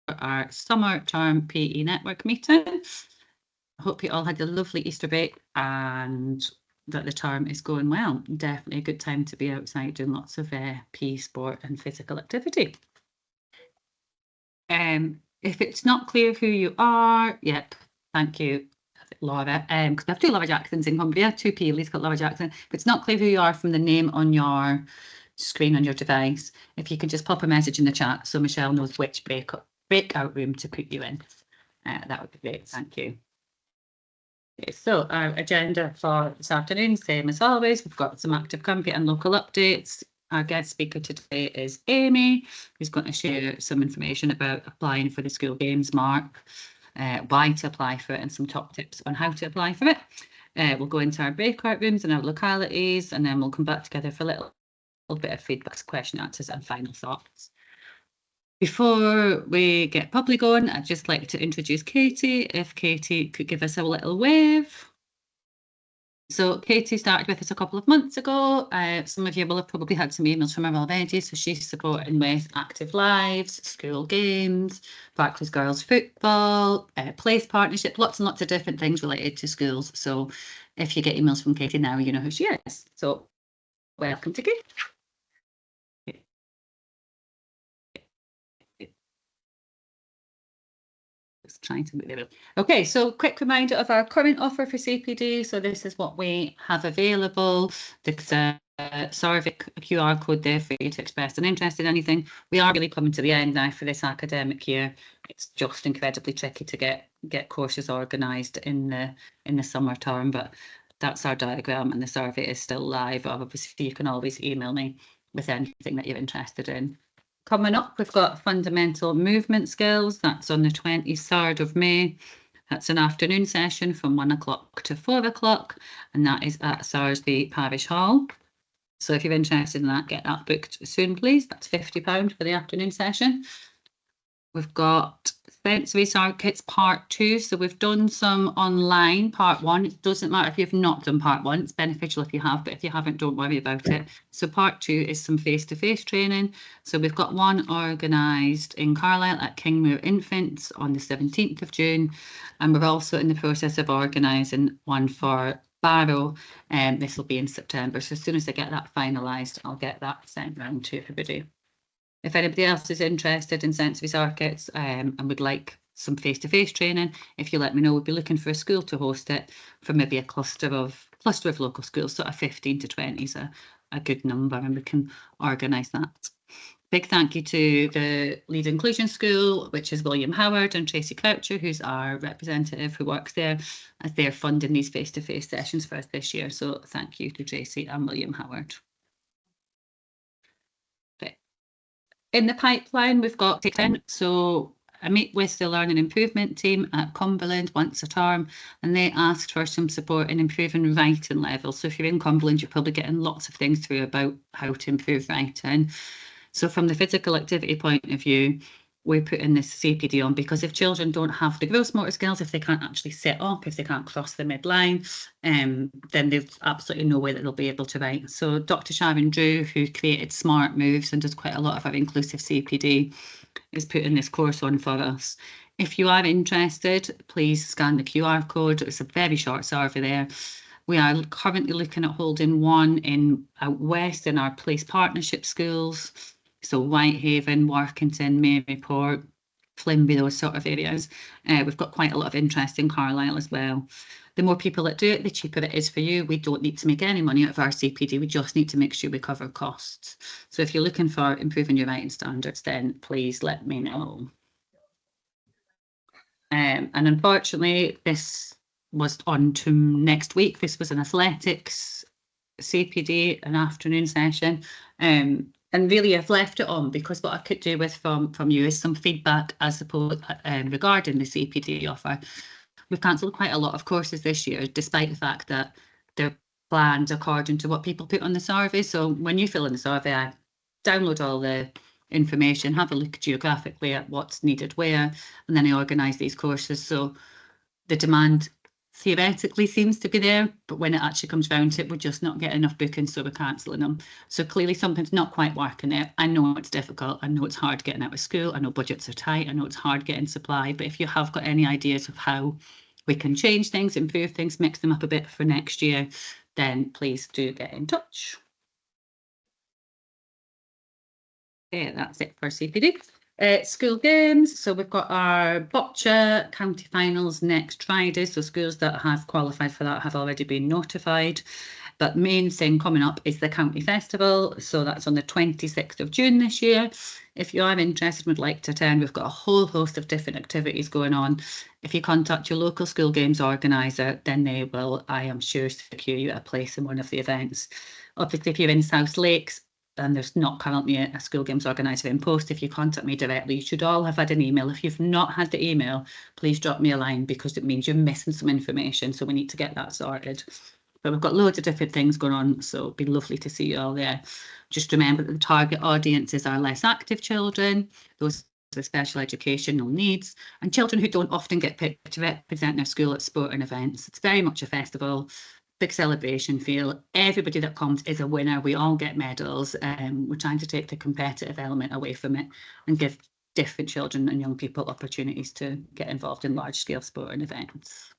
our summer term PE network meeting. I hope you all had a lovely Easter break and that the term is going well. Definitely a good time to be outside doing lots of PE, sport and physical activity. If it's not clear who you are, yep, thank you, Laura. Because we have two Laura Jacksons in Cumbria, two PE leads called Laura Jackson. If it's not clear who you are from the name on your screen on your device, if you could just pop a message in the chat so Michelle knows which breakout room to put you in, that would be great. Thank you. Okay, so our agenda for this afternoon, same as always, we've got some active Cumbria and local updates. Our guest speaker today is Amy, who's going to share some information about applying for the school games mark, why to apply for it, and some top tips on how to apply for it. We'll go into our breakout rooms and our localities, and then we'll come back together for a little bit of feedback, question answers, and final thoughts. Before we get properly going, I'd just like to introduce Katie. If Katie could give us a little wave. So Katie started with us a couple of months ago. Some of you will have probably had some emails from her already. So she's supporting with Active Lives, school games, Barclays Girls Football, place partnership, lots and lots of different things related to schools. So if you get emails from Katie now, you know who she is. So welcome to Katie. Trying to move it. Okay, so quick reminder of our current offer for CPD. So this is what we have available. There's a survey QR code there for you to express an interest in anything. We are really coming to the end now for this academic year. It's just incredibly tricky to get courses organised in the summer term, but that's our diagram and the survey is still live. Obviously, you can always email me with anything that you're interested in. Coming up, we've got fundamental movement skills. That's on the 23rd of May. That's an afternoon session from 1 o'clock to 4 o'clock, and that is at Sarsby Parish Hall. So if you're interested in that, get that booked soon, please. That's £50 for the afternoon session. We've got sensory circuits part 2. So we've done some online part 1. It doesn't matter if you've not done part 1. It's beneficial if you have, but if you haven't, don't worry about it. So part 2 is some face-to-face training. So we've got one organised in Carlisle at Kingmere Infants on the 17th of June. And we're also in the process of organising one for Barrow. This will be in September. So as soon as I get that finalised, I'll get that sent round to everybody. If anybody else is interested in sensory circuits and would like some face-to-face training, if you let me know, we'll be looking for a school to host it for maybe a cluster of local schools, sort of 15 to 20 is a good number, and we can organise that. Big thank you to the Lead Inclusion School, which is William Howard and Tracy Croucher, who's our representative who works there, as they're funding these face-to-face sessions for us this year. So thank you to Tracy and William Howard. In the pipeline, we've got 10. So I meet with the Learning Improvement team at Cumberland once a term, and they asked for some support in improving writing levels. So if you're in Cumberland, you're probably getting lots of things through about how to improve writing. So from the physical activity point of view, we're putting this CPD on because if children don't have the gross motor skills, if they can't actually sit up, if they can't cross the midline, then there's absolutely no way that they'll be able to write. So Dr. Sharon Drew, who created Smart Moves and does quite a lot of our inclusive CPD, is putting this course on for us. If you are interested, please scan the QR code. It's a very short survey there. We are currently looking at holding one out west in our place partnership schools. So Whitehaven, Workington, Maryport, Flimby, those sort of areas. We've got quite a lot of interest in Carlisle as well. The more people that do it, the cheaper it is for you. We don't need to make any money out of our CPD. We just need to make sure we cover costs. So if you're looking for improving your writing standards, then please let me know. And unfortunately, this was on to next week. This was an athletics CPD, an afternoon session. And really, I've left it on because what I could do with from you is some feedback as opposed regarding the CPD offer. We've cancelled quite a lot of courses this year, despite the fact that they're planned according to what people put on the survey. So when you fill in the survey, I download all the information, have a look geographically at what's needed where, and then I organise these courses. So the demand theoretically seems to be there, but when it actually comes down to it, we're just not getting enough bookings, so we're cancelling them. So clearly something's not quite working there. I know it's difficult. I know it's hard getting out of school. I know budgets are tight. I know it's hard getting supply. But if you have got any ideas of how we can change things, improve things, mix them up a bit for next year, then please do get in touch. Okay, that's it for CPD. School games. So we've got our boccia county finals next Friday. So schools that have qualified for that have already been notified. But main thing coming up is the county festival. So that's on the 26th of June this year. If you are interested and would like to attend, we've got a whole host of different activities going on. If you contact your local school games organiser, then they will, I am sure, secure you a place in one of the events. Obviously, if you're in South Lakes, and there's not currently a school games organiser in post, if you contact me directly, you should all have had an email. If you've not had the email, please drop me a line, because it means you're missing some information. So we need to get that sorted. But we've got loads of different things going on, so it'd be lovely to see you all there. Just remember that the target audiences are less active children, those with special educational needs, and children who don't often get picked to represent their school at sporting events. It's very much a festival. Big celebration feel. Everybody that comes is a winner. We all get medals. We're trying to take the competitive element away from it and give different children and young people opportunities to get involved in large-scale sporting events.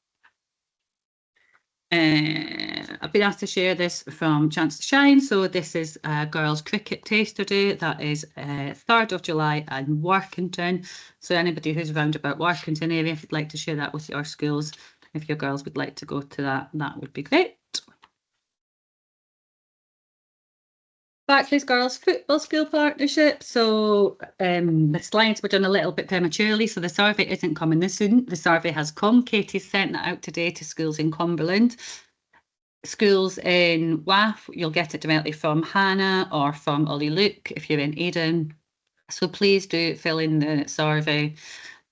I've been asked to share this from Chance to Shine. So this is Girls Cricket Taster Day. That is 3rd of July in Workington. So anybody who's around about Workington area, if you'd like to share that with your schools, if your girls would like to go to that, that would be great. Barclays Girls Football School Partnership. So the slides were done a little bit prematurely, so the survey isn't coming this soon. The survey has come. Katie's sent that out today to schools in Cumberland. Schools in WAF, you'll get it directly from Hannah or from Ollie Luke if you're in Eden. So please do fill in the survey.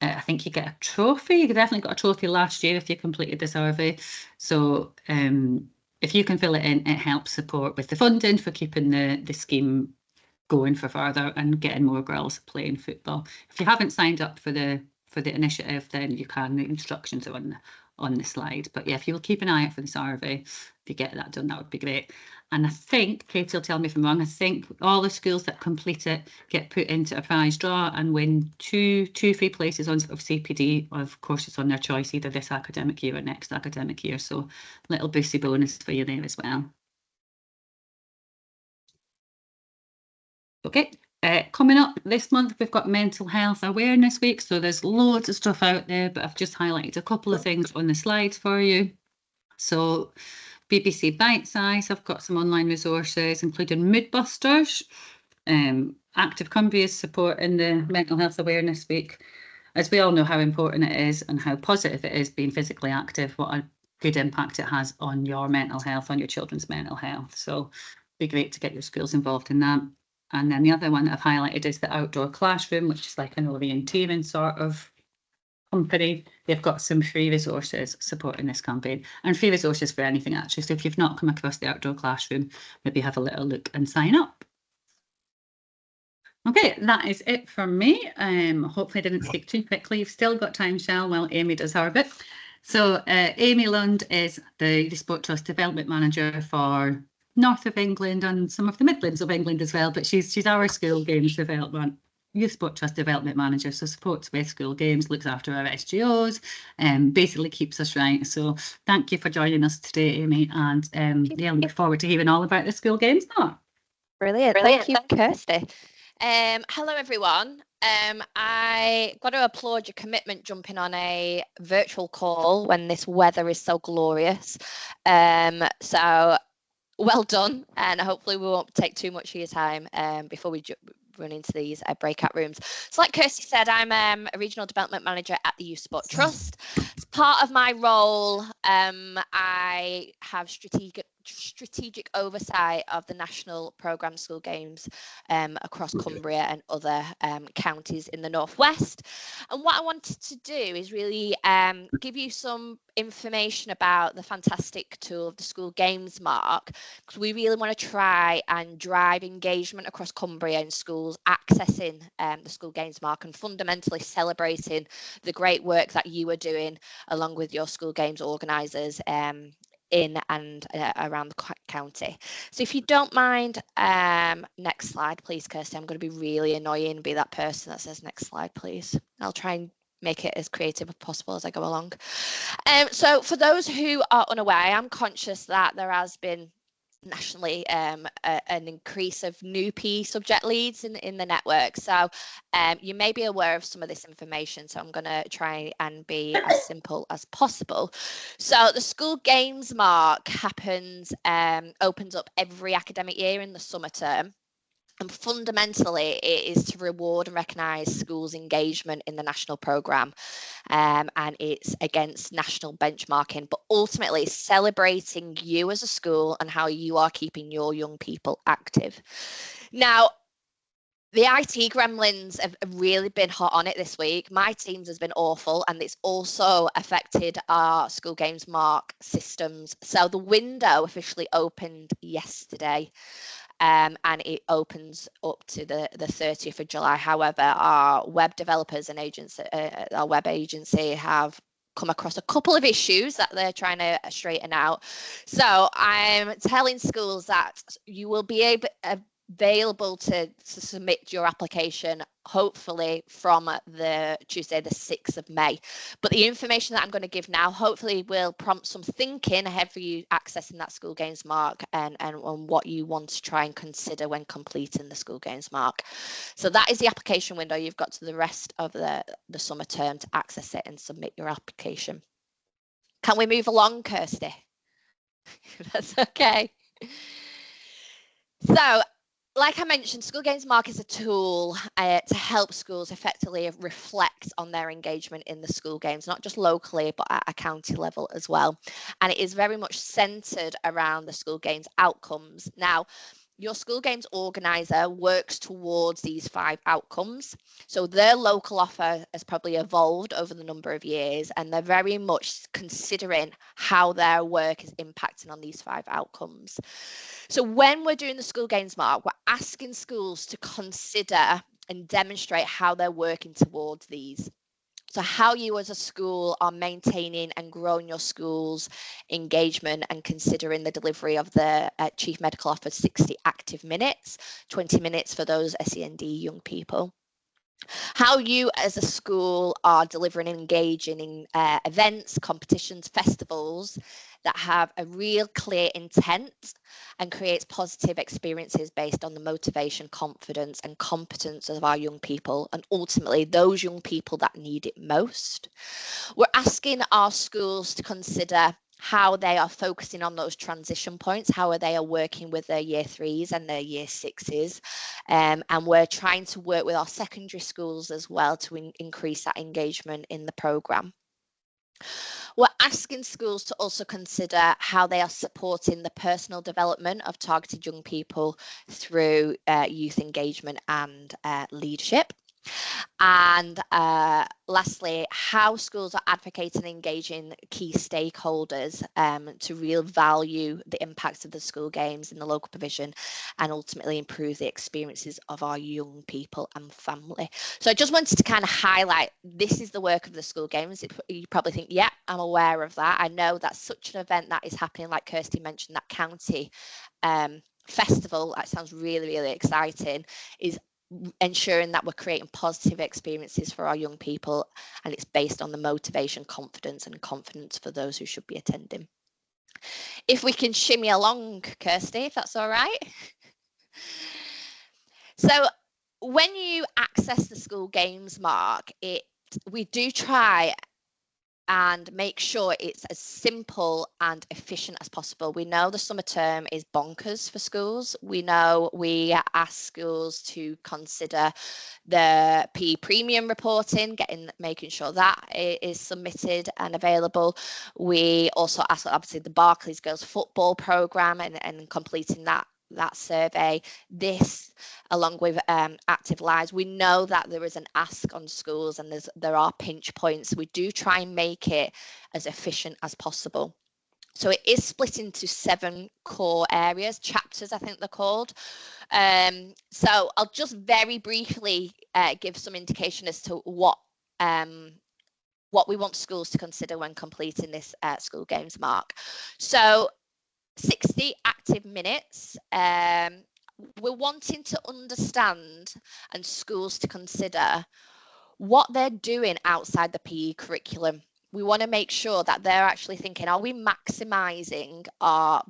I think you get a trophy. You definitely got a trophy last year if you completed the survey. So if you can fill it in, it helps support with the funding for keeping the scheme going for further and getting more girls playing football. If you haven't signed up for the initiative, then you can. The instructions are on the slide. But yeah, if you'll keep an eye out for the survey, if you get that done, that would be great. And I think, Katie will tell me if I'm wrong, I think all the schools that complete it get put into a prize draw and win two free places on sort of CPD, of courses on their choice, either this academic year or next academic year. So little boosty bonus for you there as well. Okay, coming up this month, we've got Mental Health Awareness Week. So there's loads of stuff out there, but I've just highlighted a couple of things on the slides for you. So BBC Bite Size, I've got some online resources, including Mood Busters. Active Cumbria is supporting the Mental Health Awareness Week. As we all know how important it is and how positive it is being physically active, what a good impact it has on your mental health, on your children's mental health. So it'd be great to get your schools involved in that. And then the other one that I've highlighted is the Outdoor Classroom, which is like an orienteering sort of company. They've got some free resources supporting this campaign, and free resources for anything actually. So if you've not come across the Outdoor Classroom, maybe have a little look and sign up. Okay, that is it from me. Hopefully I didn't speak too quickly. You've still got time, Shell, while Amy does her bit. So Amy Lund is the Sport Trust Development Manager for North of England and some of the Midlands of England as well, but she's our school games development, Youth Sport Trust Development Manager, so supports with school games, looks after our SGOs, and basically keeps us right. So thank you for joining us today, Amy, and yeah, look forward to hearing all about the school games now. Brilliant. Thank you, Kirsty. Hello, everyone. I got to applaud your commitment jumping on a virtual call when this weather is so glorious. So well done, and hopefully we won't take too much of your time before we run into these breakout rooms. So like Kirsty said, I'm a regional development manager at the Youth Sport Trust. As part of my role, I have strategic strategic oversight of the national programme school games across Cumbria and other counties in the northwest. And what I wanted to do is really give you some information about the fantastic tool of the School Games Mark, because we really want to try and drive engagement across Cumbria in schools accessing the School Games Mark and fundamentally celebrating the great work that you are doing along with your school games organisers in and around the county. So if you don't mind, next slide, please, Kirsty. I'm going to be really annoying and be that person that says next slide, please. I'll try and make it as creative as possible as I go along. So for those who are unaware, I'm conscious that there has been nationally an increase of new PE subject leads in the network. So you may be aware of some of this information. So I'm going to try and be as simple as possible. So the School Games Mark opens up every academic year in the summer term. And fundamentally, it is to reward and recognise schools' engagement in the national programme. And it's against national benchmarking, but ultimately celebrating you as a school and how you are keeping your young people active. Now, the IT gremlins have really been hot on it this week. My Teams has been awful, and it's also affected our School Games Mark systems. So the window officially opened yesterday. And it opens up to the 30th of July. However, our web developers and agents, our web agency, have come across a couple of issues that they're trying to straighten out. So I'm telling schools that you will be available to submit your application hopefully from the Tuesday the 6th of May. But the information that I'm going to give now hopefully will prompt some thinking ahead for you accessing that School Games Mark and what you want to try and consider when completing the School Games Mark. So that is the application window. You've got to the rest of the summer term to access it and submit your application. Can we move along, Kirsty? That's okay. So, like I mentioned, School Games Mark is a tool to help schools effectively reflect on their engagement in the school games, not just locally, but at a county level as well. And it is very much centred around the school games outcomes. Now, your school games organiser works towards these 5 outcomes. So their local offer has probably evolved over the number of years, and they're very much considering how their work is impacting on these 5 outcomes. So when we're doing the School Games Mark, we're asking schools to consider and demonstrate how they're working towards these. So how you as a school are maintaining and growing your school's engagement and considering the delivery of the Chief Medical Officer's 60 active minutes, 20 minutes for those SEND young people. How you as a school are delivering and engaging in events, competitions, festivals that have a real clear intent and creates positive experiences based on the motivation, confidence and competence of our young people, and ultimately those young people that need it most. We're asking our schools to consider how they are focusing on those transition points, how they are working with their year 3s and their year 6s. And we're trying to work with our secondary schools as well to increase that engagement in the programme. We're asking schools to also consider how they are supporting the personal development of targeted young people through youth engagement and leadership. And lastly, how schools are advocating and engaging key stakeholders to real value the impacts of the school games in the local provision and ultimately improve the experiences of our young people and family. So I just wanted to kind of highlight, this is the work of the school games. You probably think, yeah, I'm aware of that. I know that's such an event that is happening, like Kirsty mentioned, that county festival, that sounds really, really exciting, is ensuring that we're creating positive experiences for our young people, and it's based on the motivation, confidence for those who should be attending. If we can shimmy along, Kirsty, if that's all right. So when you access the School Games Mark, we do try and make sure it's as simple and efficient as possible. We know the summer term is bonkers for schools. We know we ask schools to consider the PE premium reporting, making sure that is submitted and available. We also ask, obviously, the Barclays Girls football programme and completing that survey. This, along with active lives, we know that there is an ask on schools and there are pinch points. We do try and make it as efficient as possible. So it is split into 7 core areas, chapters I think they're called. So I'll just very briefly give some indication as to what we want schools to consider when completing this school games mark. So 60 active minutes. We're wanting to understand and schools to consider what they're doing outside the PE curriculum. We want to make sure that they're actually thinking, are we maximising our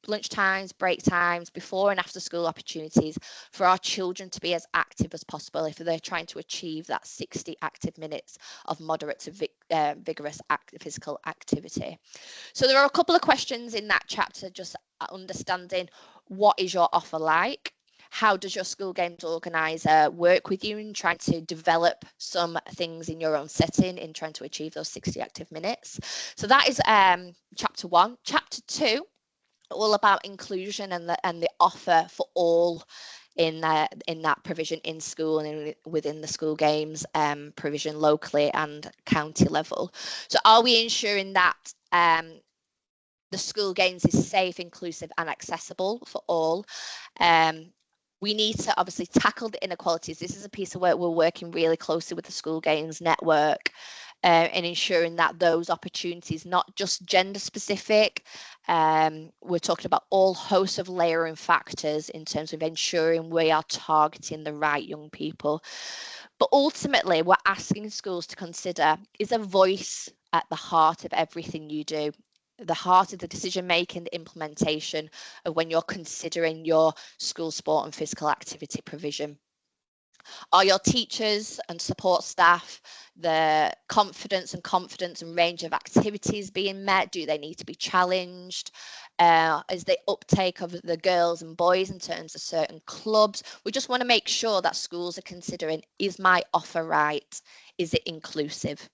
lunch times, break times, before and after school opportunities for our children to be as active as possible if they're trying to achieve that 60 active minutes of moderate to vigorous physical activity. So there are a couple of questions in that chapter, just understanding what is your offer like? How does your school games organiser work with you in trying to develop some things in your own setting in trying to achieve those 60 active minutes? So that is chapter 1. Chapter 2, all about inclusion and the offer for all in that provision in school and within the school games provision locally and county level. So are we ensuring that the school games is safe, inclusive and accessible for all? We need to obviously tackle the inequalities. This is a piece of work we're working really closely with the school games network in ensuring that those opportunities, not just gender specific, we're talking about all hosts of layering factors in terms of ensuring we are targeting the right young people. But ultimately, we're asking schools to consider, is a voice at the heart of everything you do? The heart of the decision making, the implementation of when you're considering your school sport and physical activity provision. Are your teachers and support staff, the confidence and range of activities being met? Do they need to be challenged? Is the uptake of the girls and boys in terms of certain clubs? We just want to make sure that schools are considering, is my offer right? Is it inclusive?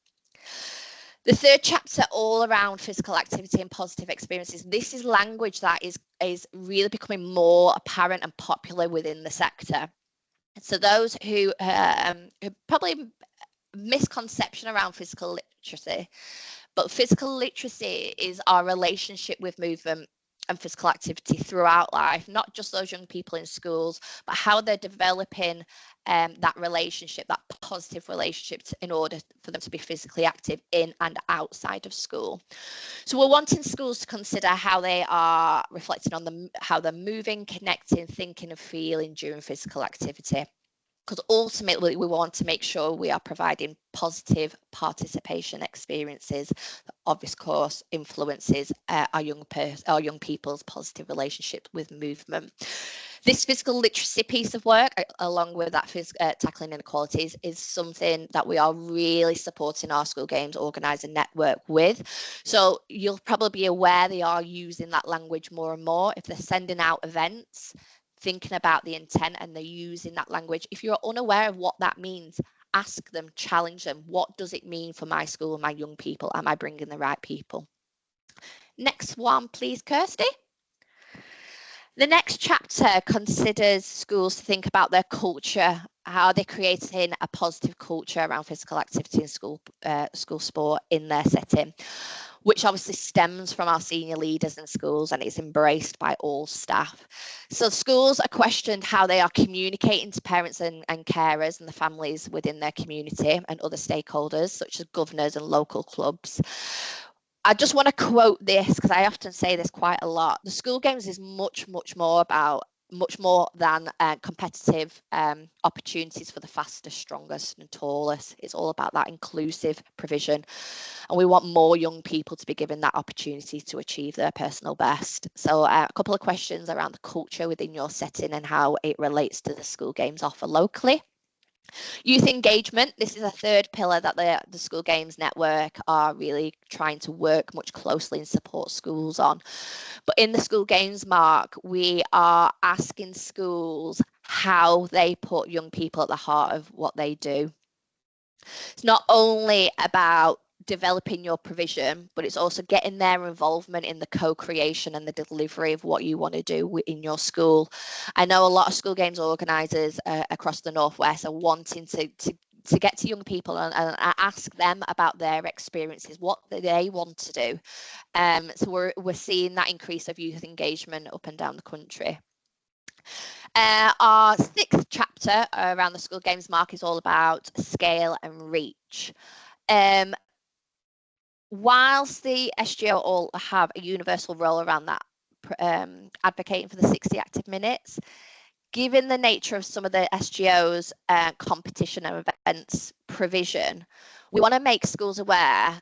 The third chapter, all around physical activity and positive experiences. This is language that is really becoming more apparent and popular within the sector. So those who probably misconception around physical literacy, but physical literacy is our relationship with movement and physical activity throughout life, not just those young people in schools, but how they're developing that relationship, that positive relationship in order for them to be physically active in and outside of school. So we're wanting schools to consider how they are reflecting on how they're moving, connecting, thinking and feeling during physical activity. Because ultimately we want to make sure we are providing positive participation experiences that of course influences our young people's positive relationship with movement. This physical literacy piece of work, along with that tackling inequalities, is something that we are really supporting our school games organiser network with. So you'll probably be aware they are using that language more and more. If they're sending out events, thinking about the intent and they're using that language. If you're unaware of what that means, ask them, challenge them. What does it mean for my school and my young people? Am I bringing the right people? Next one, please, Kirsty. The next chapter considers schools to think about their culture. How are they creating a positive culture around physical activity and school sport in their setting, which obviously stems from our senior leaders in schools and is embraced by all staff. So schools are questioned how they are communicating to parents and carers and the families within their community and other stakeholders, such as governors and local clubs. I just want to quote this because I often say this quite a lot. The school games is much more than competitive opportunities for the fastest, strongest and tallest. It's all about that inclusive provision. And we want more young people to be given that opportunity to achieve their personal best. So a couple of questions around the culture within your setting and how it relates to the school games offer locally. Youth engagement, this is a third pillar that the School Games Network are really trying to work much closely and support schools on. But in the School Games Mark, we are asking schools how they put young people at the heart of what they do. It's not only about developing your provision, but it's also getting their involvement in the co-creation and the delivery of what you want to do in your school. I know a lot of school games organisers across the Northwest are wanting to get to young people and ask them about their experiences, what they want to do. So we're seeing that increase of youth engagement up and down the country. Our sixth chapter around the School Games Mark is all about scale and reach. Whilst the SGO all have a universal role around that, advocating for the 60 active minutes, given the nature of some of the SGO's competition and events provision, we want to make schools aware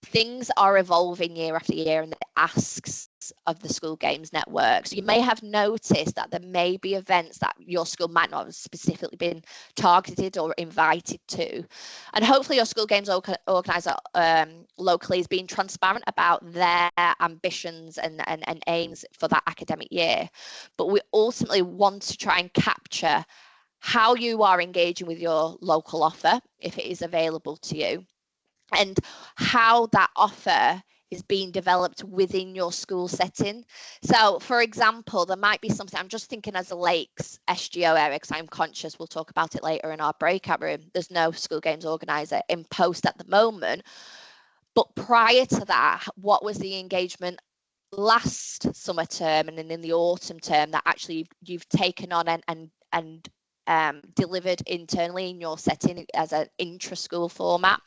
things are evolving year after year and the asks of the School Games Network. So you may have noticed that there may be events that your school might not have specifically been targeted or invited to. And hopefully your School Games organiser locally is being transparent about their ambitions and aims for that academic year. But we ultimately want to try and capture how you are engaging with your local offer, if it is available to you, and how that offer is being developed within your school setting. So, for example, there might be something, I'm just thinking as a Lakes SGO area, because I'm conscious we'll talk about it later in our breakout room. There's no School Games organiser in post at the moment. But prior to that, what was the engagement last summer term and then in the autumn term that actually you've taken on and delivered internally in your setting as an intra-school format?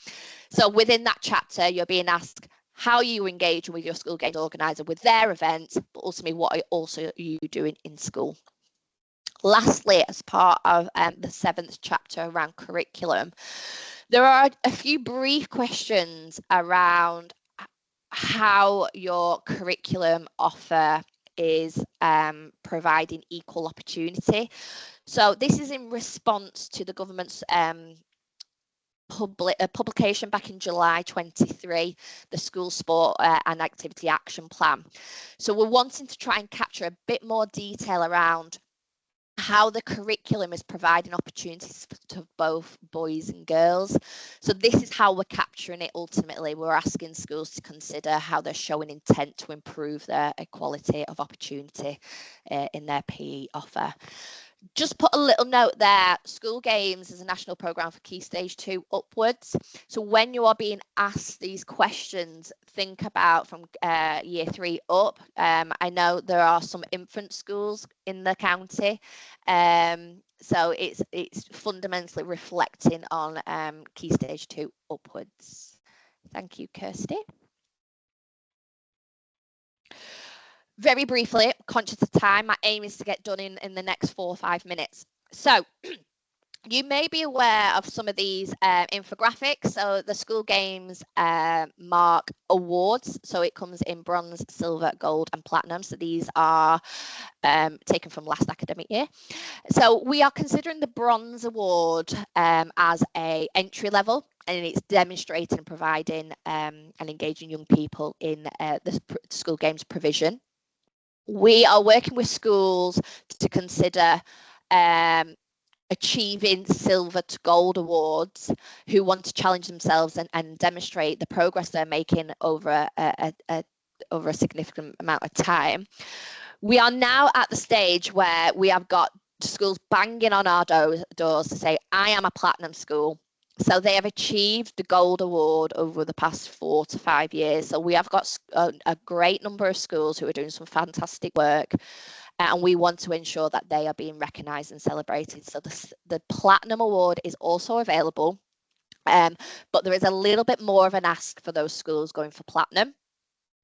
So within that chapter, you're being asked how you engage with your School Games organiser with their events, but ultimately what also are you doing in school? Lastly, as part of the seventh chapter around curriculum, there are a few brief questions around how your curriculum offer is providing equal opportunity. So this is in response to the government's publication back in July 23, the School Sport and Activity Action Plan. So we're wanting to try and capture a bit more detail around how the curriculum is providing opportunities to both boys and girls. So this is how we're capturing it ultimately. We're asking schools to consider how they're showing intent to improve their equality of opportunity in their PE offer. Just put a little note there, School Games is a national programme for Key Stage 2 upwards. So when you are being asked these questions, think about from year 3 up. I know there are some infant schools in the county. So it's fundamentally reflecting on Key Stage 2 upwards. Thank you, Kirsty. Very briefly, conscious of time, my aim is to get done in the next 4 or 5 minutes. So you may be aware of some of these infographics. So the School Games Mark awards. So it comes in bronze, silver, gold and platinum. So these are taken from last academic year. So we are considering the bronze award as a entry level, and it's demonstrating and providing and engaging young people in the School Games provision. We are working with schools to consider achieving silver to gold awards who want to challenge themselves and demonstrate the progress they're making over a significant amount of time. We are now at the stage where we have got schools banging on our doors to say, I am a platinum school. So they have achieved the gold award over the past 4 to 5 years. So we have got a great number of schools who are doing some fantastic work, and we want to ensure that they are being recognised and celebrated. So the Platinum Award is also available, but there is a little bit more of an ask for those schools going for Platinum.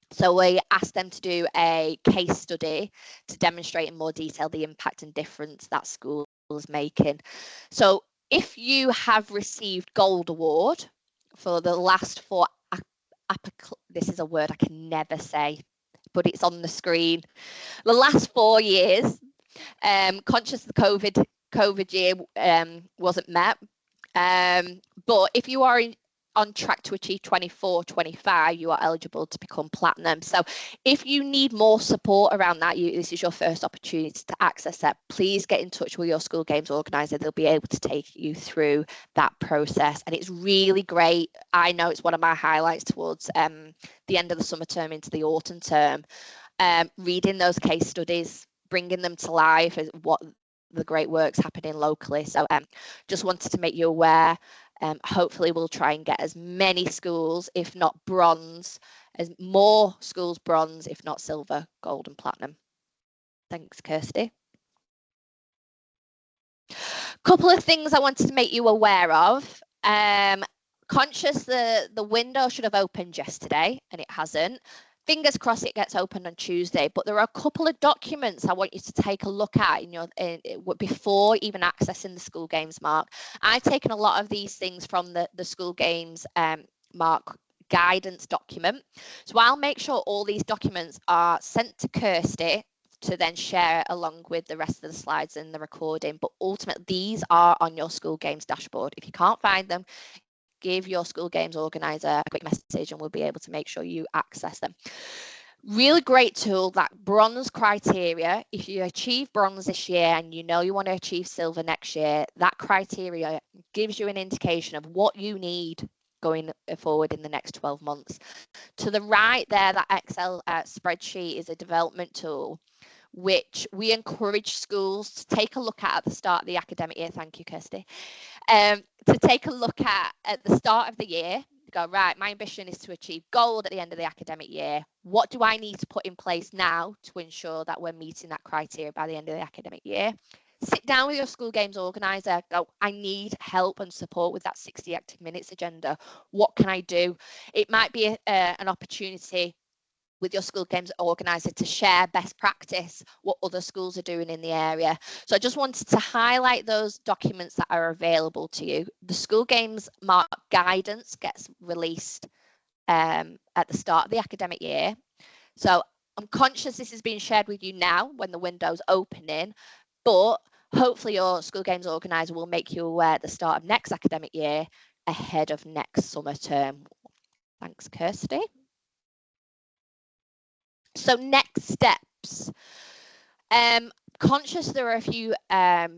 So we asked them to do a case study to demonstrate in more detail the impact and difference that school is making. So if you have received Gold Award for the last 4, this is a word I can never say, but it's on the screen. The last 4 years, conscious of the COVID year wasn't met, But if you are on track to achieve 24, 25, you are eligible to become platinum. So if you need more support around that, this is your first opportunity to access that. Please get in touch with your school games organizer. They'll be able to take you through that process. And it's really great. I know it's one of my highlights towards the end of the summer term into the autumn term. Reading those case studies, bringing them to life, is what the great work's happening locally. So just wanted to make you aware. Hopefully we'll try and get as many schools, if not bronze, as more schools bronze, if not silver, gold and platinum. Thanks, Kirsty. Couple of things I wanted to make you aware of. Conscious the window should have opened yesterday and it hasn't. Fingers crossed it gets open on Tuesday, but there are a couple of documents I want you to take a look at before even accessing the school games mark. I've taken a lot of these things from the school games mark guidance document. So I'll make sure all these documents are sent to Kirsty to then share along with the rest of the slides and the recording. But ultimately, these are on your school games dashboard. If you can't find them, give your school games organizer a quick message and we'll be able to make sure you access them. Really great tool, that bronze criteria. If you achieve bronze this year and you know you want to achieve silver next year, that criteria gives you an indication of what you need going forward in the next 12 months. To the right there, that Excel spreadsheet is a development tool which we encourage schools to take a look at the start of the academic year. Thank you, Kirsty. To take a look at the start of the year, go, right, my ambition is to achieve gold at the end of the academic year. What do I need to put in place now to ensure that we're meeting that criteria by the end of the academic year? Sit down with your school games organizer, go, I need help and support with that 60 active minutes agenda. What can I do? It might be an opportunity with your school games organizer to share best practice, what other schools are doing in the area. So I just wanted to highlight those documents that are available to you. The school games mark guidance gets released at the start of the academic year. So I'm conscious this is being shared with you now when the window's opening, but hopefully your school games organizer will make you aware at the start of next academic year ahead of next summer term. Thanks, Kirsty. So next steps. Conscious there are a few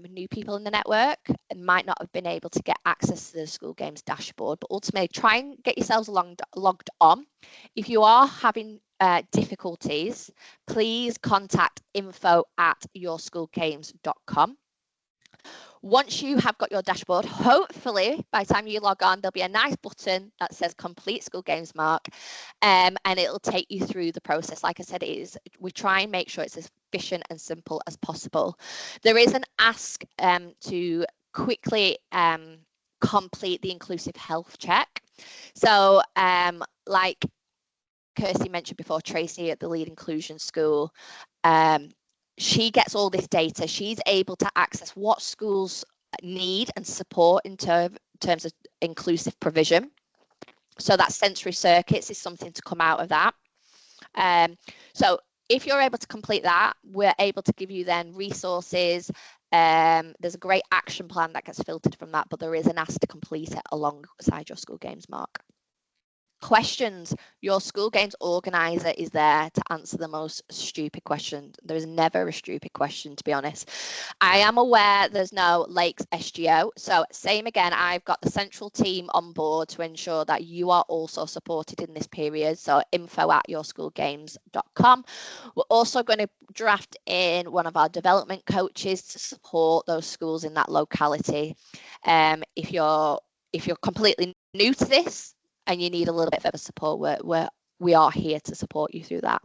new people in the network and might not have been able to get access to the school games dashboard, but ultimately try and get yourselves logged on. If you are having difficulties, please contact info@yourschoolgames.com. Once you have got your dashboard, hopefully by the time you log on, there'll be a nice button that says complete school games mark, and it'll take you through the process. Like I said, we try and make sure it's as efficient and simple as possible. There is an ask to quickly complete the inclusive health check. So like Kirsty mentioned before, Tracy at the Lead Inclusion School, she gets all this data. She's able to access what schools need and support in terms of inclusive provision. So that sensory circuits is something to come out of that. So if you're able to complete that, we're able to give you then resources. There's a great action plan that gets filtered from that, but there is an ask to complete it alongside your school games mark. Questions. Your school games organizer is there to answer the most stupid questions. There is never a stupid question, to be honest. I am aware there's no Lakes SGO. So same again, I've got the central team on board to ensure that you are also supported in this period. So info@yourschoolgames.com. We're also going to draft in one of our development coaches to support those schools in that locality. If you're completely new to this, and you need a little bit further support, we are here to support you through that.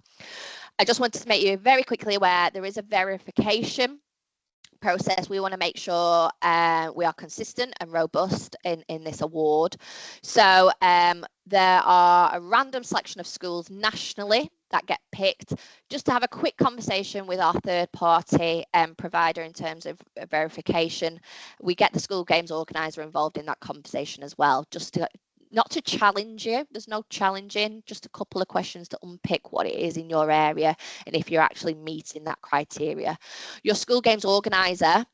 I just wanted to make you very quickly aware there is a verification process. We want to make sure we are consistent and robust in this award. So there are a random selection of schools nationally that get picked just to have a quick conversation with our third party provider in terms of verification. We get the school games organizer involved in that conversation as well, just to not to challenge you. There's no challenging, just a couple of questions to unpick what it is in your area and if you're actually meeting that criteria. Your school games organizer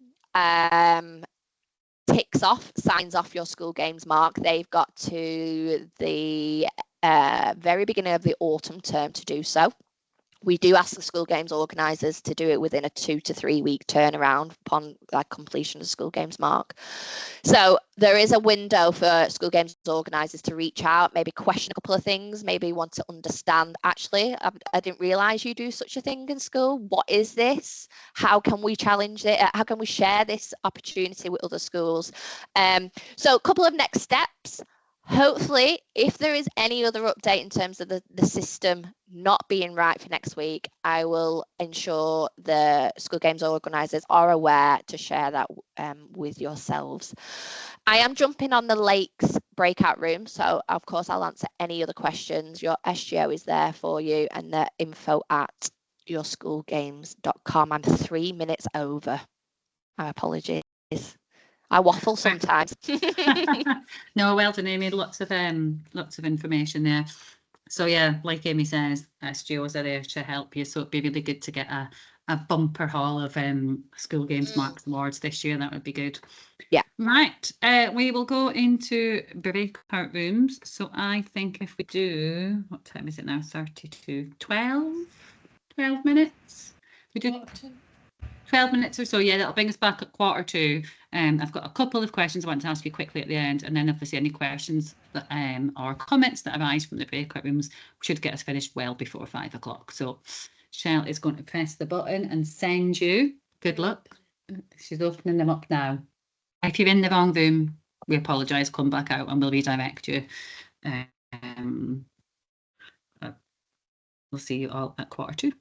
signs off your school games mark, they've got to the very beginning of the autumn term to do so. We do ask the school games organisers to do it within a 2 to 3 week turnaround upon completion of the school games mark. So there is a window for school games organisers to reach out, maybe question a couple of things, maybe want to understand, actually, I didn't realise you do such a thing in school. What is this? How can we challenge it? How can we share this opportunity with other schools? So a couple of next steps. Hopefully, if there is any other update in terms of the system not being right for next week, I will ensure the school games organisers are aware to share that with yourselves. I am jumping on the Lakes breakout room, so of course I'll answer any other questions. Your SGO is there for you, and the info@yourschoolgames.com. I'm 3 minutes over. My apologies. I waffle sometimes. No, well done, Amy. Lots of information there. So yeah, like Amy says, SGOs are there to help you. So it'd be really good to get a bumper haul of school games marks awards this year. That would be good. Yeah. Right. We will go into breakout rooms. So I think if we do, what time is it now? 12 minutes. We do 12 minutes or so, yeah, that'll bring us back at 1:45. I've got a couple of questions I want to ask you quickly at the end, and then obviously any questions that, or comments that arise from the breakout rooms should get us finished well before 5 o'clock. So Shell is going to press the button and send you. Good luck. She's opening them up now. If you're in the wrong room, we apologise, come back out and we'll redirect you. We'll see you all at 1:45.